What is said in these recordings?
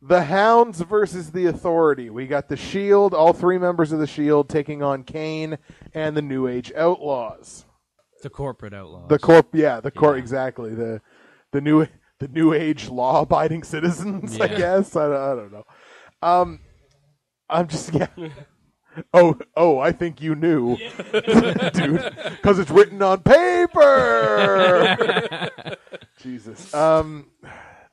The Hounds versus the Authority. We got the Shield, all three members of the Shield, taking on Kane and the New Age Outlaws. The corporate Outlaws. Exactly. The New Age law-abiding citizens. I guess. I don't know. I'm just Oh, I think you knew, dude, because it's written on paper. Jesus.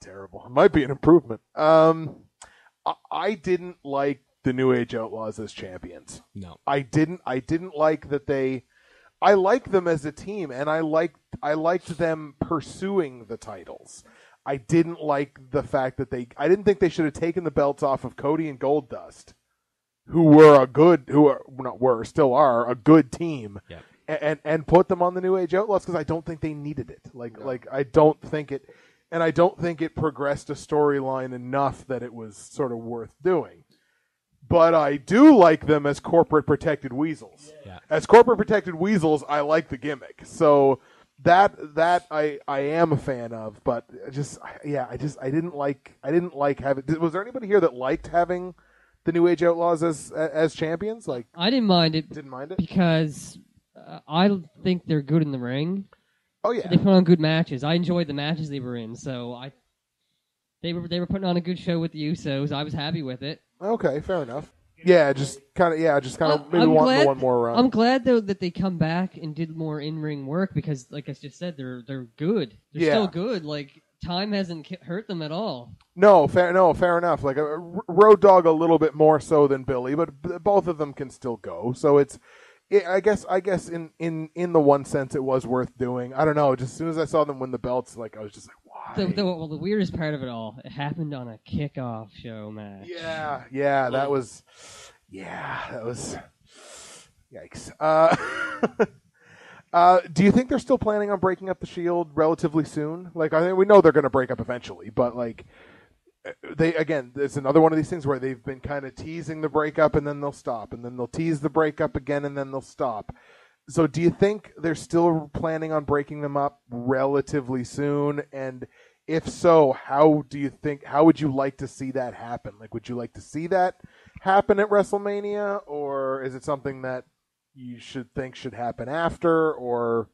Terrible. It might be an improvement. I didn't like the New Age Outlaws as champions. No. I didn't like that I liked them as a team, and I liked them pursuing the titles. I didn't like the fact that I didn't think they should have taken the belts off of Cody and Goldust, still are a good team. Yeah. And put them on the New Age Outlaws because I don't think they needed it. I don't think it, and I don't think it progressed a storyline enough that it was sort of worth doing. But I do like them as corporate protected weasels. Yeah. As corporate protected weasels, I like the gimmick. So that I am a fan of. But I didn't like having. Was there anybody here that liked having the New Age Outlaws as champions? Like, I didn't mind it. Didn't mind it because I think they're good in the ring. Oh yeah, they put on good matches. I enjoyed the matches they were in, so they were putting on a good show with the Usos. I was happy with it. Okay, fair enough. Yeah, just kind of maybe wanting one more round. I'm glad though that they come back and did more in-ring work because, like I just said, they're good. They're still good. Like, time hasn't hurt them at all. No, fair enough. Like Road Dogg a little bit more so than Billy, but both of them can still go. So I guess in the one sense it was worth doing. I don't know. Just as soon as I saw them win the belts, like I was just like, why? The weirdest part of it all, it happened on a kickoff show match. Yeah, that was yikes. Do you think they're still planning on breaking up the Shield relatively soon? Like, I think we know they're going to break up eventually, but like, it's another one of these things where they've been kind of teasing the breakup and then they'll stop, and then they'll tease the breakup again and then they'll stop. So do you think they're still planning on breaking them up relatively soon? And if so, how would you like to see that happen? Like, would you like to see that happen at WrestleMania, or is it something that you should happen after, or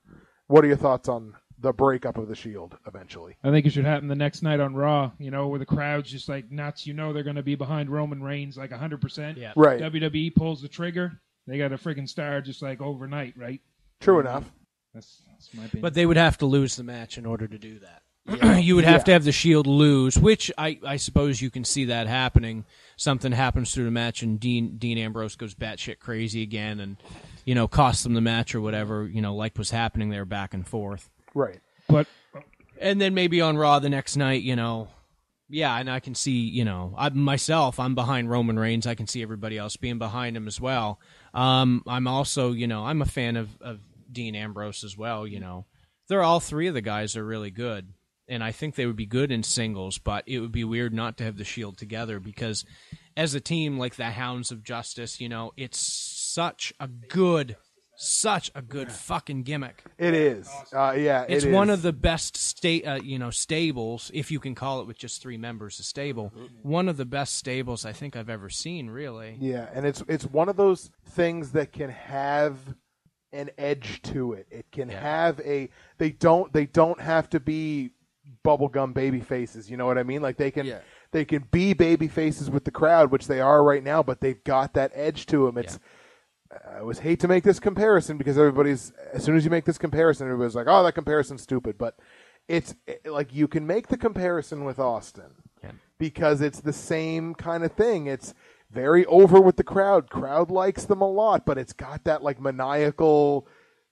what are your thoughts on the breakup of the Shield eventually? I think it should happen the next night on Raw, where the crowd's just like nuts. They're going to be behind Roman Reigns like 100%. Yeah. Right. WWE pulls the trigger. They got a friggin' star just like overnight, right? True enough. That's my opinion. But they would have to lose the match in order to do that. Yeah. You would have to have the Shield lose, which I suppose you can see that happening. Something happens through the match and Dean Ambrose goes batshit crazy again and, costs them the match or whatever, like was happening there back and forth. Right. And then maybe on Raw the next night, yeah, and I can see, I'm behind Roman Reigns. I can see everybody else being behind him as well. I'm also, I'm a fan of Dean Ambrose as well, They're all three of the guys are really good. And I think they would be good in singles, but it would be weird not to have the Shield together because as a team like the Hounds of Justice, it's such a good fucking gimmick. It is. It's one of the best stables, if you can call it with just three members a stable. One of the best stables I think I've ever seen, really. Yeah, and it's one of those things that can have an edge to it. It can have they don't have to be bubblegum baby faces, you know what I mean? Like they can be baby faces with the crowd, which they are right now, but they've got that edge to them. I always hate to make this comparison because as soon as you make this comparison, everybody's like, oh, that comparison's stupid. But it's like you can make the comparison with Austin because it's the same kind of thing. It's very over with the crowd. Crowd likes them a lot, but it's got that like maniacal,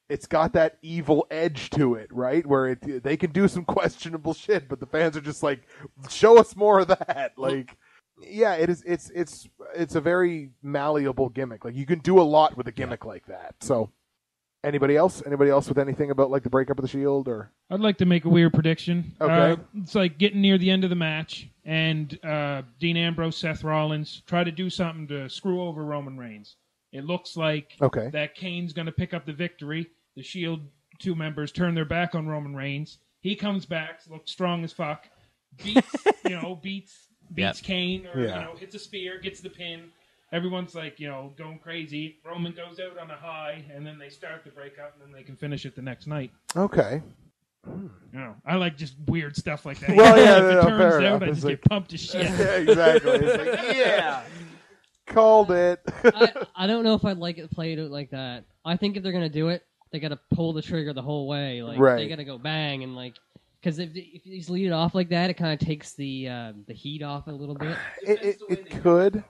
it's got that evil edge to it, right? Where they can do some questionable shit, but the fans are just like, show us more of that. Like, yeah, it is. It's a very malleable gimmick. Like you can do a lot with a gimmick like that. So, anybody else? Anybody else with anything about like the breakup of the Shield? Or I'd like to make a weird prediction. Okay, it's like getting near the end of the match, and Dean Ambrose, Seth Rollins try to do something to screw over Roman Reigns. It looks like that Kane's going to pick up the victory. The Shield two members turn their back on Roman Reigns. He comes back, looks strong as fuck, beats beats Kane or hits a spear, gets the pin. Everyone's like, going crazy. Roman goes out on a high, and then they start the breakup, and then they can finish it the next night. Okay. I like just weird stuff like that. Well, if it turns out, I just get pumped to shit. Yeah, exactly. It's like, yeah. Called it. I don't know if I'd like it played out like that. I think if they're going to do it, they got to pull the trigger the whole way. Like They got to go bang and because if you just lead it off like that, it kind of takes the heat off a little bit. It could.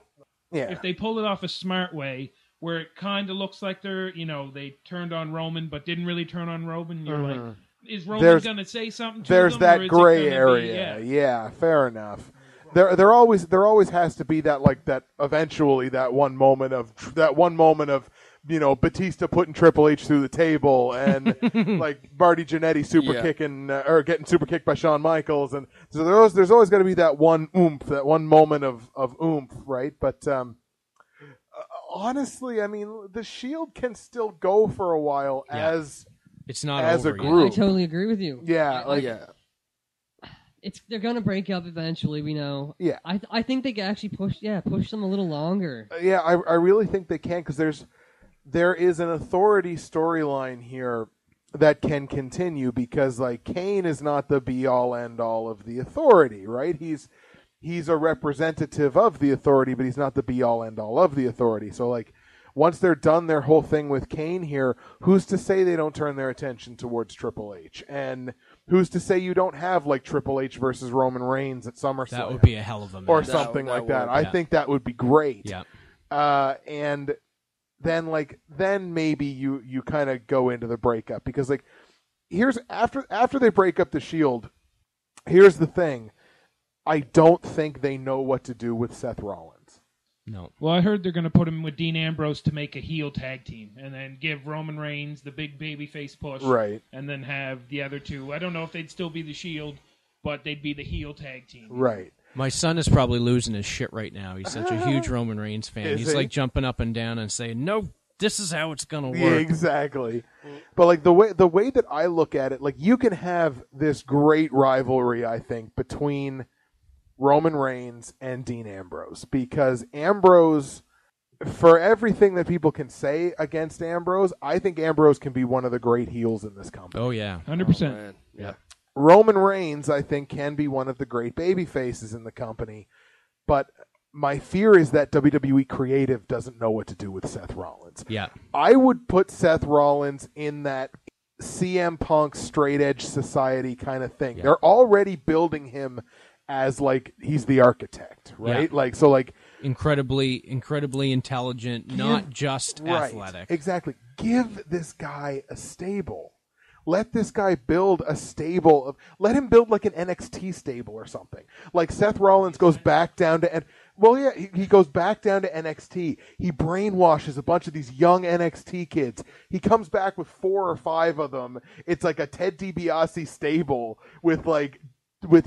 Yeah. If they pull it off a smart way, where it kind of looks like they're, they turned on Roman but didn't really turn on Roman, you're like, is Roman going to say something to There's them? That gray area. Yeah, fair enough. There always has to be that that eventually that one moment of Batista putting Triple H through the table and Marty Jannetty super kicking or getting super kicked by Shawn Michaels, and so there's always got to be that one oomph, that one moment of oomph, right? But honestly, I mean, the Shield can still go for a while as it's not as over a group. I totally agree with you. Yeah, they're gonna break up eventually. We know. Yeah, I think they can actually push them a little longer. I really think they can, because there is an authority storyline here that can continue, because Kane is not the be all end all of the authority, right? He's a representative of the authority, but he's not the be all end all of the authority. So once they're done their whole thing with Kane here, who's to say they don't turn their attention towards Triple H? And who's to say you don't have Triple H versus Roman Reigns at SummerSlam? That would be a hell of a match. Or something like that. I think that would be great. Yeah. And then maybe you kind of go into the breakup, because here's after they break up the Shield, here's the thing. I don't think they know what to do with Seth Rollins. No. Well, I heard they're going to put him with Dean Ambrose to make a heel tag team, and then give Roman Reigns the big babyface push, right? And then have the other two. I don't know if they'd still be the Shield, but they'd be the heel tag team, right? My son is probably losing his shit right now. He's such a huge Roman Reigns fan. He's jumping up and down and saying, "No, this is how it's going to work." Yeah, exactly. But the way that I look at it, you can have this great rivalry, I think, between Roman Reigns and Dean Ambrose, because Ambrose, for everything that people can say against Ambrose, I think Ambrose can be one of the great heels in this company. Oh yeah, 100%. Yeah. Roman Reigns, I think, can be one of the great baby faces in the company, but my fear is that WWE creative doesn't know what to do with Seth Rollins. Yeah. I would put Seth Rollins in that CM Punk straight edge society kind of thing. Yeah. They're already building him as he's the architect, right? Yeah. Incredibly intelligent, not just athletic. Exactly. Give this guy a stable. Let this guy build a stable. Let him build an NXT stable or something. Seth Rollins goes back down to... he goes back down to NXT. He brainwashes a bunch of these young NXT kids. He comes back with 4 or 5 of them. It's a Ted DiBiase stable with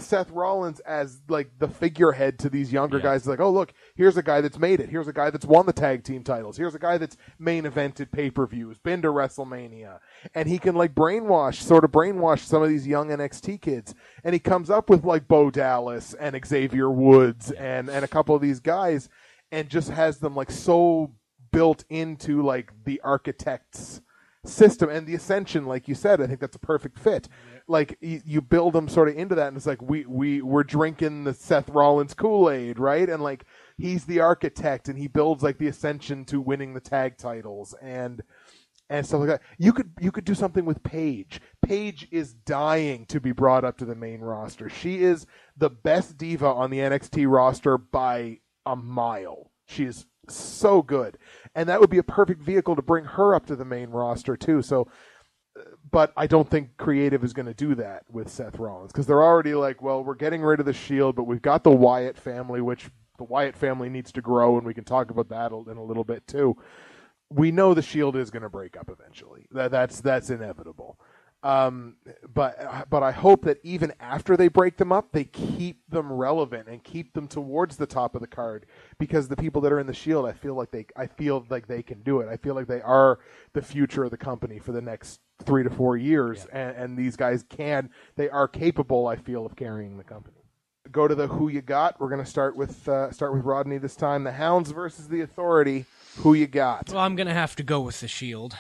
Seth Rollins as the figurehead to these younger guys. Oh, look, here's a guy that's made it. Here's a guy that's won the tag team titles. Here's a guy that's main evented pay-per-views, been to WrestleMania. And he can brainwash some of these young NXT kids. And he comes up with Bo Dallas and Xavier Woods and a couple of these guys, and just has them so built into the architect's system. And the Ascension, like you said, I think that's a perfect fit. You build them sort of into that, and it's we're drinking the Seth Rollins Kool-Aid, right? And he's the architect, and he builds the Ascension to winning the tag titles and stuff like that. You could do something with Paige. Paige is dying to be brought up to the main roster. She is the best diva on the NXT roster by a mile. She is so good, and that would be a perfect vehicle to bring her up to the main roster too. So. But I don't think creative is going to do that with Seth Rollins, because they're already we're getting rid of the Shield, but we've got the Wyatt family, which the Wyatt family needs to grow, and we can talk about that in a little bit too. We know the Shield is going to break up eventually. That's inevitable. But I hope that even after they break them up, they keep them relevant and keep them towards the top of the card, because the people that are in the Shield, I feel like they can do it. I feel like they are the future of the company for the next 3 to 4 years, and these guys they are capable, I feel, of carrying the company. go to the who you got. We're going to start with Rodney this time. The Hounds versus the Authority. Who you got? Well, I'm going to have to go with the Shield,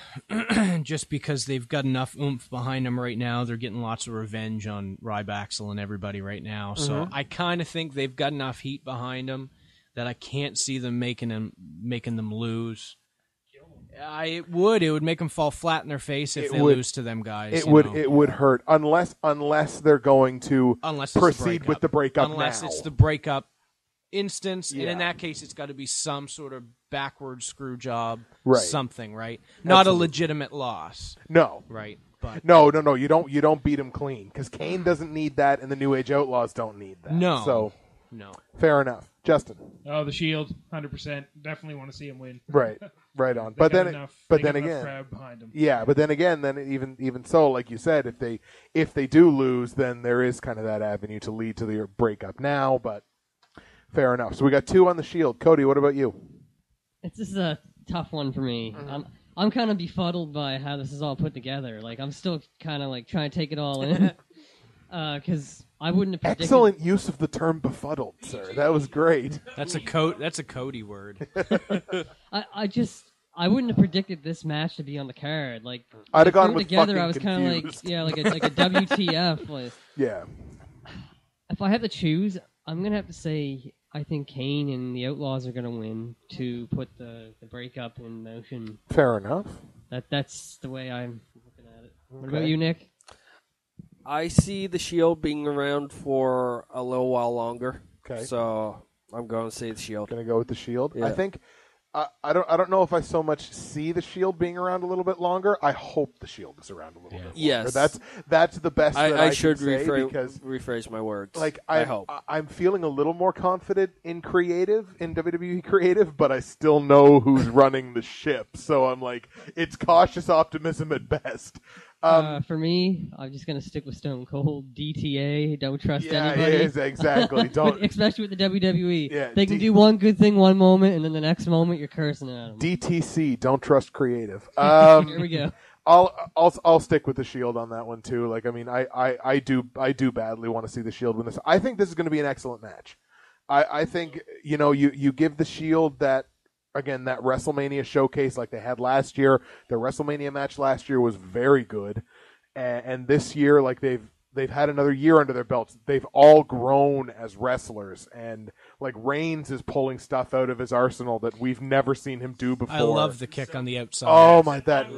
just because they've got enough oomph behind them right now. They're getting lots of revenge on Ryback and everybody right now. So I kind of think they've got enough heat behind them that I can't see them making them lose. It would make them fall flat in their face if they lose to them guys. It would hurt unless they're going to proceed with the breakup. Unless it's the breakup instance, and in that case, it's got to be some sort of backward screw job, something, right? Not a legitimate loss. No, right? But no. You don't beat him clean because Kane doesn't need that, and the New Age Outlaws don't need that. No, fair enough. Justin. Oh, the Shield, 100%. Definitely want to see him win. Right on. But then again, behind him. Yeah, but then again, even so, like you said, if they do lose, then there is kind of that avenue to lead to the breakup now. But fair enough. So we got 2 on the Shield. Cody, what about you? This is a tough one for me. I'm kind of befuddled by how this is all put together. Like I'm still kind of like trying to take it all in because I wouldn't have predicted. Excellent use of the term befuddled, sir. That was great. That's a Cody word. I wouldn't have predicted this match to be on the card. Like I'd have gone with together. I was kind of like a WTF. Like, yeah. If I have to choose, I'm gonna have to say I think Kane and the Outlaws are gonna win to put the breakup in motion. Fair enough. That's the way I'm looking at it. What about you, Nick? I see the Shield being around for a little while longer. Okay. So I'm going to say the Shield. Going to go with the Shield. Yeah. I think I don't know if I so much see the Shield being around a little bit longer. I hope the Shield is around a little bit longer. Yes. That's the best that I should say because rephrase my words. Like I hope. I'm feeling a little more confident in WWE creative, but I still know who's running the ship. So I'm like, it's cautious optimism at best. For me, I'm just going to stick with Stone Cold. DTA, don't trust anybody. Yeah, exactly. Don't, especially with the WWE. Yeah, they can do one good thing one moment, and then the next moment you're cursing at them. DTC, don't trust creative. Here we go. I'll stick with the Shield on that one too. Like, I mean, I do badly want to see the Shield win this. I think this is going to be an excellent match. I think you give the Shield that. Again, that WrestleMania showcase like they had last year. The WrestleMania match last year was very good, and this year, like they've had another year under their belts. They've all grown as wrestlers, and like Reigns is pulling stuff out of his arsenal that we've never seen him do before. I love the kick on the outside. Oh my, that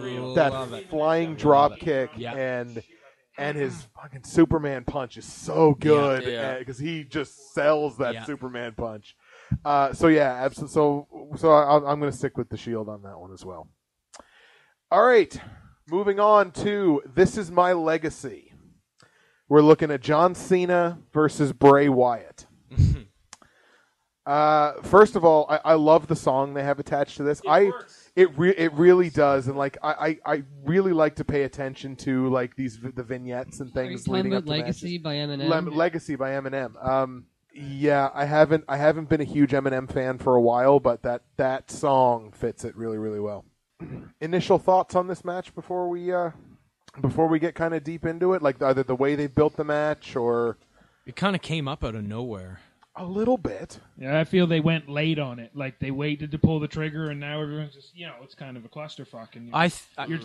flying drop kick and his fucking Superman punch is so good because he just sells that Superman punch. Absolutely. So I'm going to stick with the Shield on that one as well. All right, moving on to This Is My Legacy. We're looking at John Cena versus Bray Wyatt. First of all, I love the song they have attached to this. It really does, and like I really like to pay attention to like the vignettes and things leading up to Legacy by Eminem. Legacy by Eminem. Yeah, I haven't been a huge Eminem fan for a while, but that song fits it really, really well. Initial thoughts on this match before we get kind of deep into it, like either the way they built the match or it kind of came up out of nowhere. A little bit. Yeah, I feel they went late on it. Like they waited to pull the trigger, and now everyone's just it's kind of a clusterfuck. And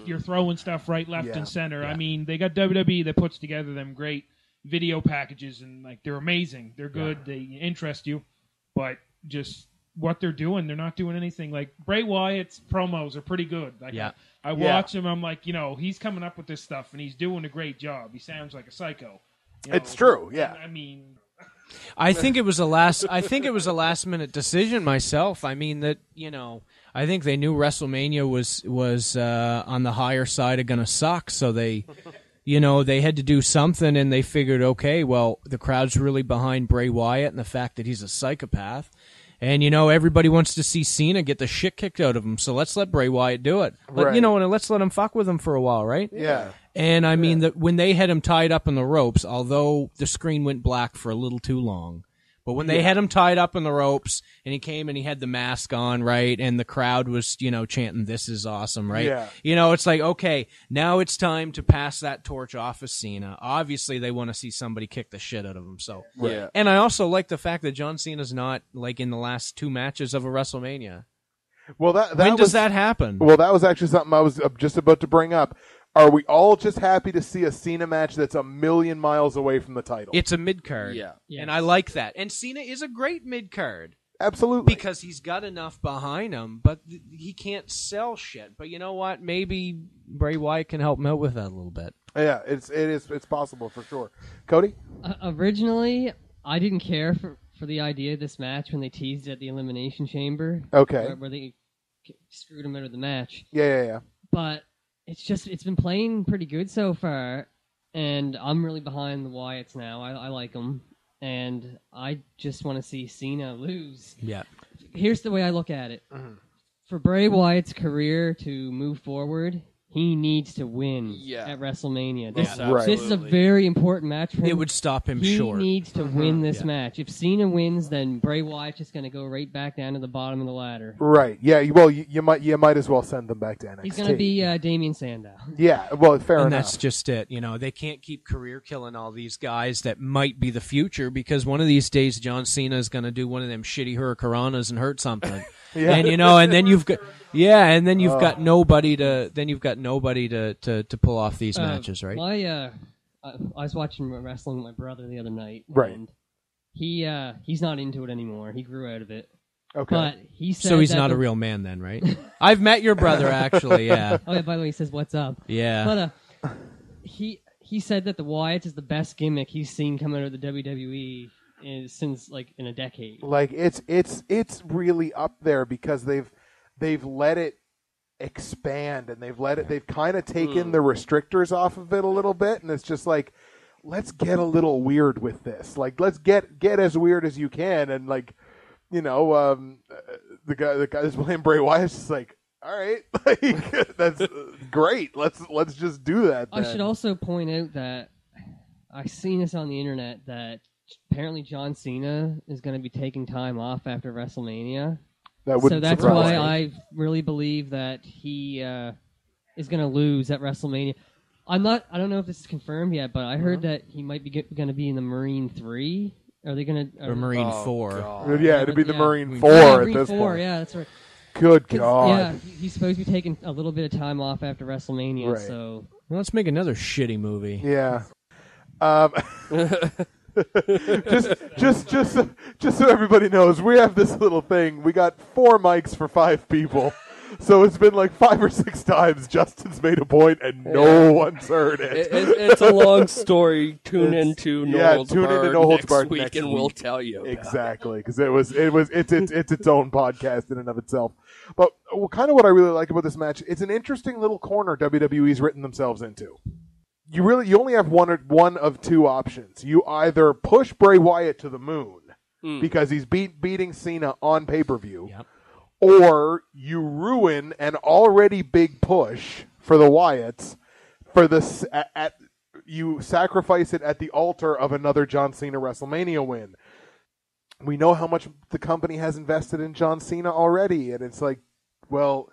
you're throwing stuff right, left, and center. Yeah. I mean, they got WWE that puts together them great video packages, and like they're amazing. They're good. Yeah. They interest you, but just what they're doing, they're not doing anything. Like Bray Wyatt's promos are pretty good. Like I watch him. I'm like, he's coming up with this stuff, and he's doing a great job. He sounds like a psycho. It's true. Yeah. I mean. I think it was a last minute decision myself. I mean that I think they knew WrestleMania was on the higher side of gonna suck, so they they had to do something, and they figured, okay, well, the crowd's really behind Bray Wyatt and the fact that he's a psychopath, and everybody wants to see Cena get the shit kicked out of him, so let's let Bray Wyatt do it. But and let's let him fuck with him for a while, right? Yeah. And I mean that when they had him tied up in the ropes, although the screen went black for a little too long, But when they had him tied up in the ropes and he came and he had the mask on, right, and the crowd was, chanting, "This is awesome," right? Yeah. It's like, okay, now it's time to pass that torch off of Cena. Obviously, they want to see somebody kick the shit out of him. So, yeah. And I also like the fact that John Cena's not like in the last 2 matches of a WrestleMania. Well, when does that happen? Well, that was actually something I was just about to bring up. Are we all just happy to see a Cena match that's a million miles away from the title? It's a mid-card. Yeah. And I like that. And Cena is a great mid-card. Absolutely. Because he's got enough behind him, but he can't sell shit. But you know what? Maybe Bray Wyatt can help him out with that a little bit. Yeah, it's possible for sure. Cody? Originally, I didn't care for the idea of this match when they teased it at the Elimination Chamber. Okay. Where they screwed him out of the match. Yeah. But it's been playing pretty good so far, and I'm really behind the Wyatts now. I like them, and I just want to see Cena lose. Yeah. Here's the way I look at it. Mm-hmm. For Bray Wyatt's career to move forward, he needs to win at WrestleMania. This is a very important match for him. It would stop him he short. He needs to win this match. If Cena wins, then Bray Wyatt's just going to go right back down to the bottom of the ladder. Right. Yeah. Well, you might as well send them back to NXT. He's going to be Damien Sandow. Yeah. Well, fair enough. And that's just it. They can't keep career killing all these guys that might be the future because one of these days John Cena is going to do one of them shitty hurricanranas and hurt something. Yeah. And and then you've got got nobody to pull off these matches, right? I was watching wrestling with my brother the other night, right? And he's not into it anymore. He grew out of it. Okay, but he said so he's not a real man then, right? I've met your brother actually. Yeah. Oh yeah. By the way, he says what's up. Yeah. But he said that the Wyatts is the best gimmick he's seen come out of the WWE. Since in a decade. Like it's really up there because they've let it expand and they've kind of taken the restrictors off of it a little bit, and it's just like, let's get a little weird with this. Like, let's get as weird as you can, and the guy that's playing Bray Wyatt's just like, all right, that's great. Let's just do that. Then. I should also point out that I've seen this on the internet that apparently John Cena is going to be taking time off after WrestleMania. So that's why I really believe that he is going to lose at WrestleMania. I don't know if this is confirmed yet, but I heard that he might be going to be in the Marine 3. Are they going to... Or Marine 4. God. Yeah, it'd be the Marine 4 Marine at this 4, point. Yeah, that's right. Good God. Yeah, he's supposed to be taking a little bit of time off after WrestleMania, right. So... Well, let's make another shitty movie. Yeah. just so everybody knows, we have this little thing. We got 4 mics for 5 people. So it's been like 5 or 6 times Justin's made a point and no one's heard it. It's a long story. Tune into No Holds Barred next week and we'll tell you. Exactly, because it's its own podcast in and of itself. But kind of what I really like about this match, it's an interesting little corner WWE's written themselves into. You only have one of 2 options. You either push Bray Wyatt to the moon because he's beating Cena on pay-per-view. Yep. Or you ruin an already big push for the Wyatts for this. You sacrifice it at the altar of another John Cena WrestleMania win. We know how much the company has invested in John Cena already, and it's like, well,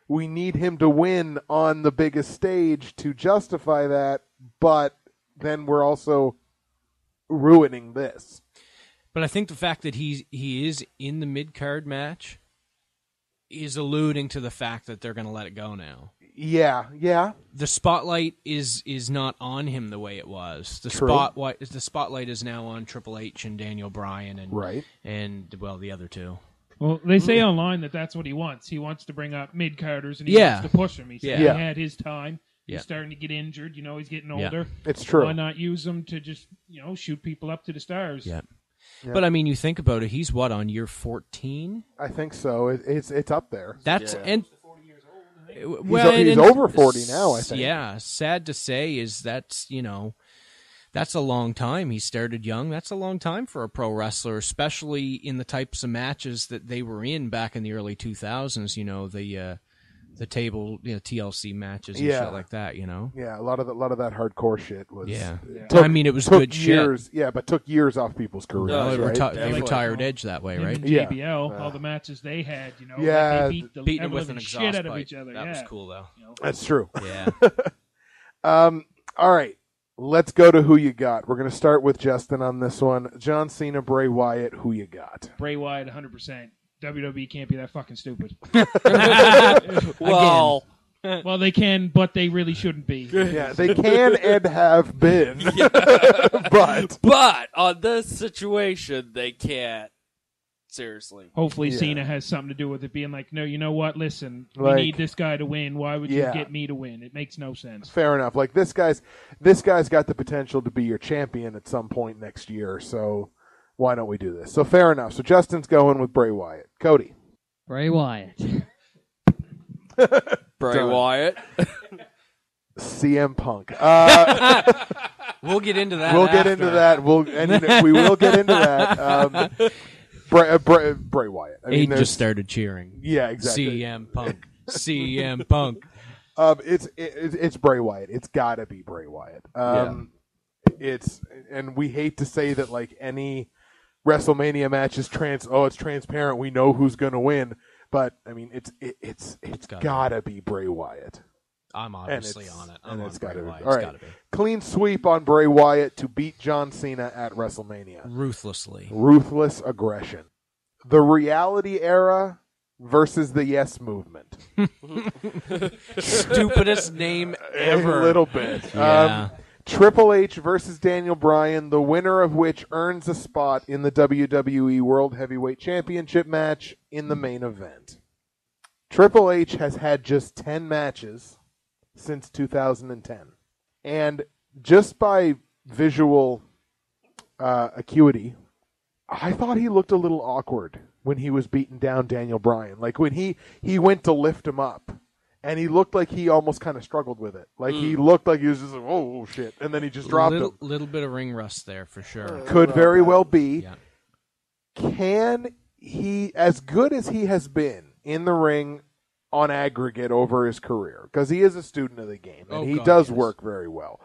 we need him to win on the biggest stage to justify that, but then we're also ruining this. But I think the fact that he is in the mid-card match is alluding to the fact that they're going to let it go now. Yeah. The spotlight is not on him the way it was. The spotlight is now on Triple H and Daniel Bryan and the other 2. Well, they say online that that's what he wants. He wants to bring up mid-carders and he wants to push them. He said he had his time. He's starting to get injured. He's getting older. It's true. Why not use him to just, shoot people up to the stars? Yeah. Yeah. But I mean, you think about it. He's on year 14? I think so. It's up there. That's and he's over 40 now. I think. Yeah. Sad to say is that's a long time. He started young. That's a long time for a pro wrestler, especially in the types of matches that they were in back in the early 2000s. the table, TLC matches and shit like that, Yeah, a lot of that hardcore shit was. Yeah. It was good years, shit. Yeah, but took years off people's careers. They retired Edge that way, right? JBL, all the matches they had, they beat them with an exhaust shit out of each other. That was cool, though. That's true. Yeah. All right. Let's go to who you got. We're going to start with Justin on this one. John Cena, Bray Wyatt, who you got? Bray Wyatt, 100%. WWE can't be that fucking stupid. Well, they can, but they really shouldn't be. Yeah, they can and have been. but on this situation, they can't. Seriously. Hopefully Cena has something to do with it being like, no, you know what? Listen, we need this guy to win. Why would you get me to win? It makes no sense. Fair enough. Like this guy's got the potential to be your champion at some point next year. So why don't we do this? So fair enough. So Justin's going with Bray Wyatt. Cody. Bray Wyatt. Bray Wyatt. CM Punk. We'll get into that. We'll get into that. We will get into that. Bray Wyatt. Aiden just started cheering. Yeah, exactly. CM Punk. CM Punk. It's Bray Wyatt. It's got to be Bray Wyatt. And we hate to say that like any WrestleMania match is it's transparent. We know who's going to win, but I mean it's got to be Bray Wyatt. I'm obviously on it. It's got to be. All right. Clean sweep on Bray Wyatt to beat John Cena at WrestleMania. Ruthlessly. Ruthless aggression. The reality era versus the Yes Movement. Stupidest name ever. A little bit. Yeah. Triple H versus Daniel Bryan, the winner of which earns a spot in the WWE World Heavyweight Championship match in the main event. Triple H has had just 10 matches since 2010. And just by visual acuity, I thought he looked a little awkward when he was beating down Daniel Bryan. Like when he went to lift him up, and he looked like he almost kind of struggled with it. Like he looked like he was just like, oh, shit, and then he just dropped him. Little bit of ring rust there for sure. Could very well be. Yeah. Can he, as good as he has been in the ring on aggregate over his career, because he is a student of the game, and he does work very well.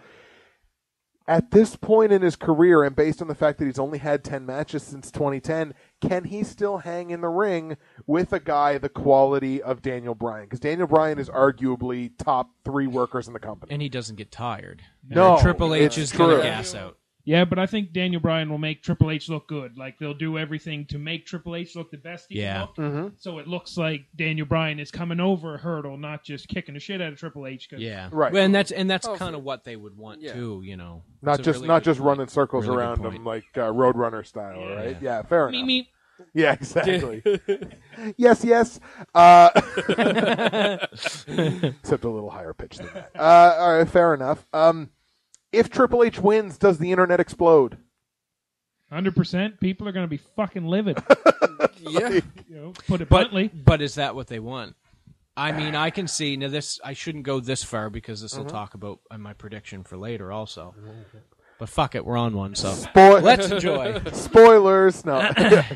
At this point in his career, and based on the fact that he's only had 10 matches since 2010, can he still hang in the ring with a guy the quality of Daniel Bryan? Because Daniel Bryan is arguably top 3 workers in the company. And he doesn't get tired. No, Triple H is going to gas out. Yeah, but I think Daniel Bryan will make Triple H look good. Like, they'll do everything to make Triple H look the best he can look. Mm-hmm. So it looks like Daniel Bryan is coming over a hurdle, not just kicking the shit out of Triple H. Yeah, right. Well, and that's kind of what they would want too. Not just running circles around him like Roadrunner style, right? Yeah, fair enough. Me. Yeah, exactly. yes. Except a little higher pitch than that. All right, fair enough. If Triple H wins, does the internet explode? 100%. People are going to be fucking livid. Yeah. Put it bluntly. But is that what they want? I mean, I can see now. I shouldn't go this far because this will talk about my prediction for later also. But fuck it, we're on one, so let's enjoy. Spoilers. No,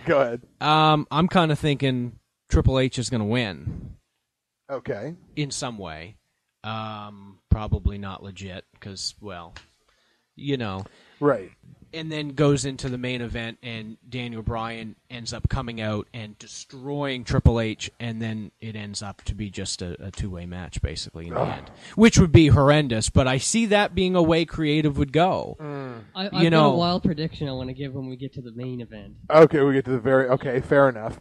go ahead. I'm kind of thinking Triple H is going to win. Okay. In some way. Probably not legit because, Right. And then goes into the main event, and Daniel Bryan ends up coming out and destroying Triple H, and then it ends up to be just a two-way match, basically, in the end. Which would be horrendous, but I see that being a way creative would go. I've got a wild prediction I want to give when we get to the main event. Okay, we get to the okay, fair enough.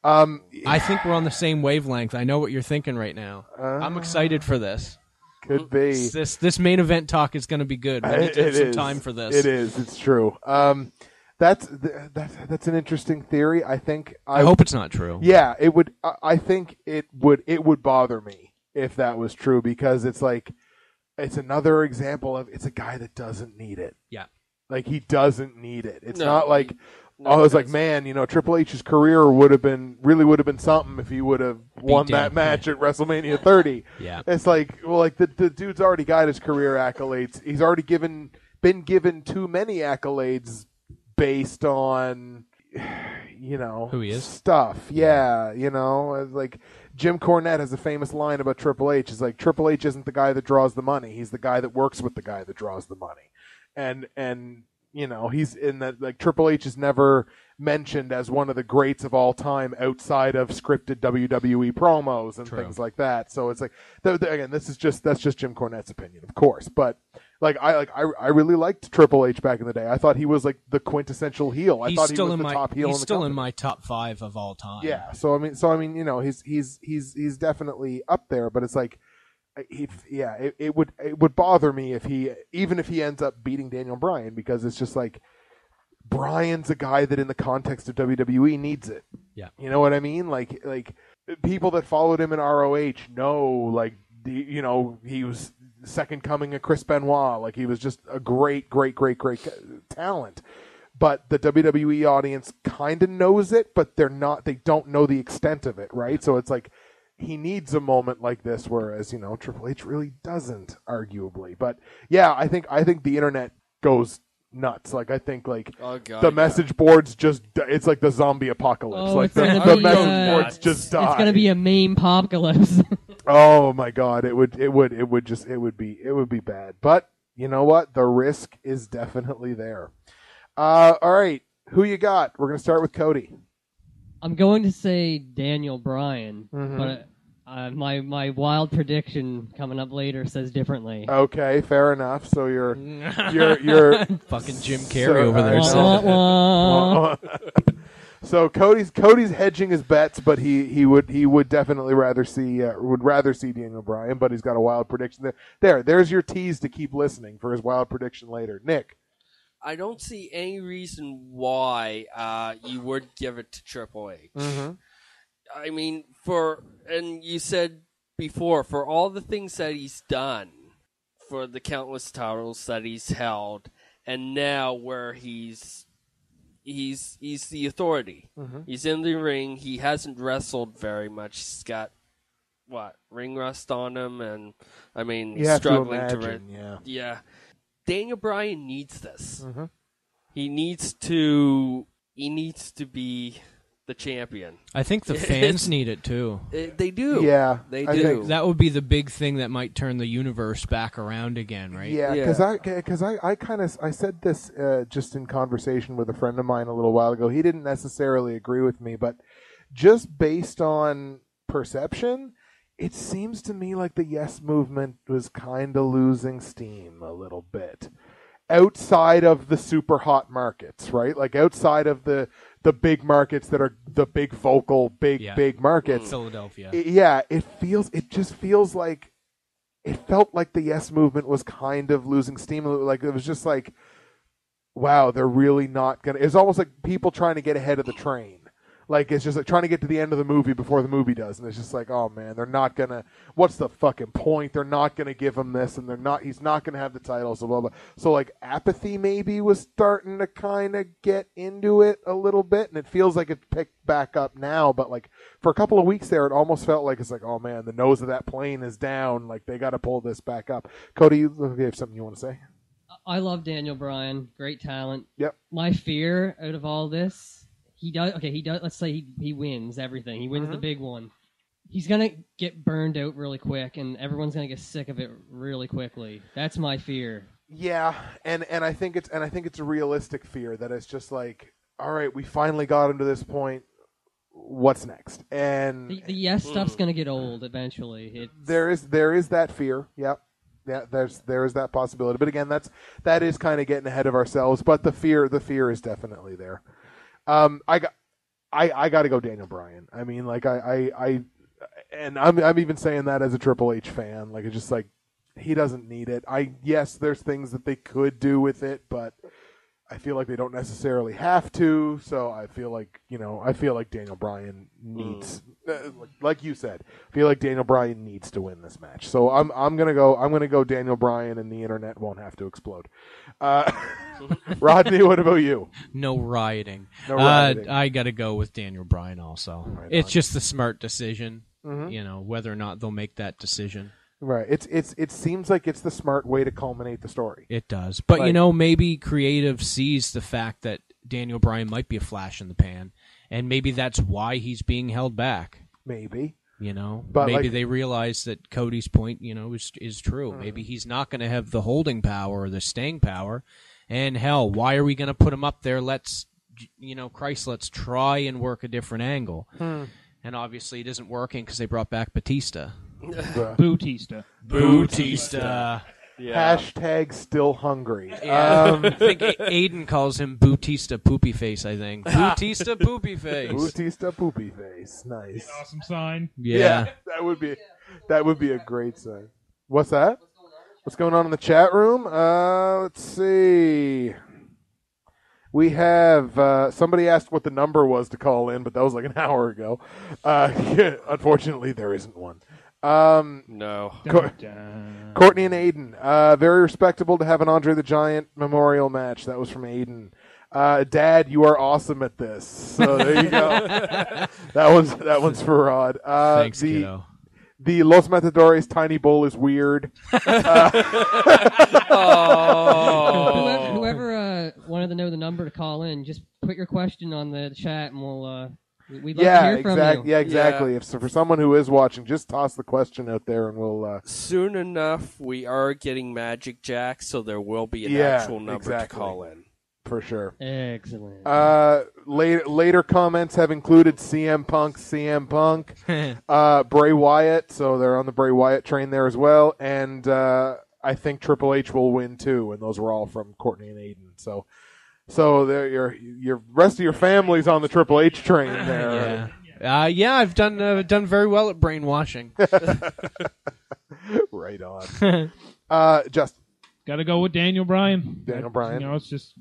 I think we're on the same wavelength. I know what you're thinking right now. I'm excited for this. Could be. This main event talk is going to be good. We need to have some time for this. It is. It's true. That's an interesting theory. I think. I hope it's not true. Yeah, it would. I think it would. It would bother me if that was true because it's like it's another example of it's a guy that doesn't need it. Yeah, like he doesn't need it. It's not like. I was like, man, Triple H's career would have been something if he would have won that match at WrestleMania 30. Yeah, it's like, well, like the dude's already got his career accolades. He's already been given too many accolades based on who he is, stuff. Yeah, like Jim Cornette has a famous line about Triple H. Is like Triple H isn't the guy that draws the money; he's the guy that works with the guy that draws the money. And he's in that. Like Triple H is never mentioned as one of the greats of all time outside of scripted WWE promos and things like that. So it's like, again, that's just Jim Cornette's opinion, of course. But like I really liked Triple H back in the day. I thought he was like the quintessential heel. I thought he was the top heel. He's still in my top 5 of all time. Yeah. So I mean, he's definitely up there. But it's like, it would bother me if he ends up beating Daniel Bryan, because it's just like, Bryan's a guy that in the context of WWE needs it. Yeah. You know what I mean? Like people that followed him in ROH know, like, he was second coming of Chris Benoit. Like, he was just a great talent. But the WWE audience kind of knows it, but they don't know the extent of it, right? So it's like, he needs a moment like this, whereas, Triple H really doesn't, arguably. But yeah, I think the internet goes nuts. Like, I think the message boards it's like the zombie apocalypse. Like the message boards just die. It's gonna be a meme apocalypse. Oh my god, it would be bad. But you know what? The risk is definitely there. All right, who you got? We're gonna start with Cody. I'm going to say Daniel Bryan, but my wild prediction coming up later says differently. Okay, fair enough. So you're fucking Jim Carrey over there. So Cody's hedging his bets, but he would definitely rather see Daniel Bryan, but he's got a wild prediction there. There's your tease to keep listening for his wild prediction later. Nick. I don't see any reason why you would give it to Triple H. Mm-hmm. I mean, and you said before, for all the things that he's done, for the countless titles that he's held, and now where he's the authority. Mm-hmm. He's in the ring. He hasn't wrestled very much. He's got ring rust on him, and I mean, he's struggling to yeah. Daniel Bryan needs this. Mm-hmm. He needs to be the champion. I think the fans need it too. They do. Yeah, they do. That would be the big thing that might turn the universe back around again, right? Yeah, because I said this just in conversation with a friend of mine a little while ago. He didn't necessarily agree with me, but just based on perception, it seems to me like the Yes Movement was kind of losing steam a little bit outside of the super hot markets, right? Like outside of the big markets that are the big vocal, big markets. Philadelphia. It just feels like it felt like the Yes Movement was kind of losing steam. Like it was just like, wow, they're really not gonna. It's almost like people trying to get ahead of the train. Like, it's just like trying to get to the end of the movie before the movie does. And it's just like, oh, man, they're not going to... What's the fucking point? They're not going to give him this, and he's not going to have the title, so blah, blah. So, like, apathy maybe was starting to kind of get into it a little bit, and it feels like it's picked back up now. But, like, for a couple of weeks there, it almost felt like it's like, oh, man, the nose of that plane is down. Like, they got to pull this back up. Cody, you have something you want to say? I love Daniel Bryan. Great talent. Yep. My fear out of all this... He does. Let's say he wins everything. He wins the big one. He's gonna get burned out really quick, and everyone's gonna get sick of it really quickly. That's my fear. Yeah, and I think it's a realistic fear that it's just like, all right, we finally got him to this point. What's next? And the yes stuff's gonna get old eventually. There is that fear. Yep. Yeah, there is that possibility. But again, that is kind of getting ahead of ourselves. But the fear is definitely there. I got to go Daniel Bryan. I mean, like I'm even saying that as a Triple H fan. Like, it's just like he doesn't need it. Yes, there's things that they could do with it, but I feel like they don't necessarily have to. So I feel like Daniel Bryan needs, like you said, I feel like Daniel Bryan needs to win this match. So I'm gonna go Daniel Bryan, and the internet won't have to explode. Rodney, what about you? No rioting. I got to go with Daniel Bryan also. Right, it's just the smart decision. Mm-hmm. Whether or not they'll make that decision. Right. It seems like it's the smart way to culminate the story. It does. But, maybe creative sees the fact that Daniel Bryan might be a flash in the pan, and maybe that's why he's being held back. Maybe. But maybe they realize that Cody's point, is true. Maybe he's not going to have the holding power or the staying power. And hell, why are we going to put him up there? Let's try and work a different angle. And obviously it isn't working because they brought back Batista. Bootista. Yeah. Hashtag still hungry. Yeah. I think Aiden calls him Bootista Poopy Face, I think. Bootista Poopy Face. Bootista Poopy Face. Nice. An awesome sign. Yeah. That would be a great sign. What's that? What's going on in the chat room? Let's see. We have somebody asked what the number was to call in, but that was like an hour ago. Unfortunately, there isn't one. No. Courtney and Aiden. Very respectable to have an Andre the Giant memorial match. That was from Aiden. Dad, you are awesome at this. So there you go. that one's for Rod. Thanks, kiddo. The Los Matadores Tiny Bowl is weird. Whoever wanted to know the number to call in, just put your question on the chat, and we'd love to hear from you. Yeah, exactly. If for someone who is watching, just toss the question out there, and we'll. Soon enough, we are getting Magic Jack, so there will be an actual number to call in. For sure. Excellent. Later comments have included CM Punk, Bray Wyatt, so they're on the Bray Wyatt train there as well, and I think Triple H will win too, and those were all from Courtney and Aiden. So your rest of your family's on the Triple H train there. I've done very well at brainwashing. Right on. Justin. Got to go with Daniel Bryan. Daniel Bryan. It's just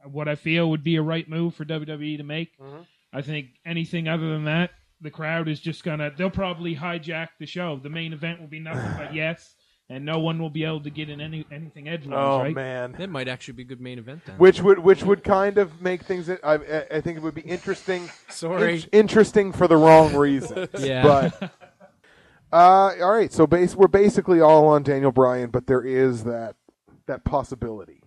what I feel would be a right move for WWE to make. Mm-hmm. I think anything other than that, the crowd is just they'll probably hijack the show. The main event will be nothing but yes, and no one will be able to get in anything edgewise, right? Oh, man. That might actually be a good main event then. Which would kind of make things, I think it would be interesting. Sorry. Interesting for the wrong reasons. Yeah. But, all right, so we're basically all on Daniel Bryan, but there is that possibility.